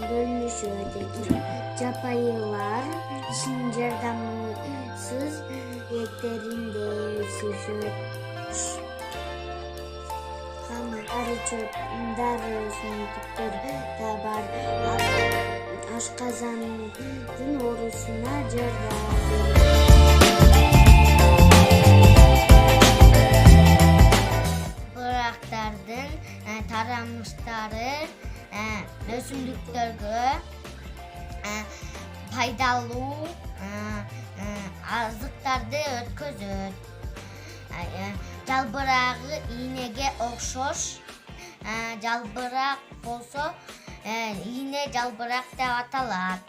бөлүнүшөт. Жапайылар кишинин жардамысыз жээктеринде өсүшөт. Арычөп, дары өсүмдүктөр да бар. Ашказандын оорусуна жардам Бурактардын тарамыштары өсүмдүктөргө пайдалуу азыктарды өткөзөт. Жалбырагы ийнеге окшош. Жалбырак болсо ийне жалбырак деп аталат.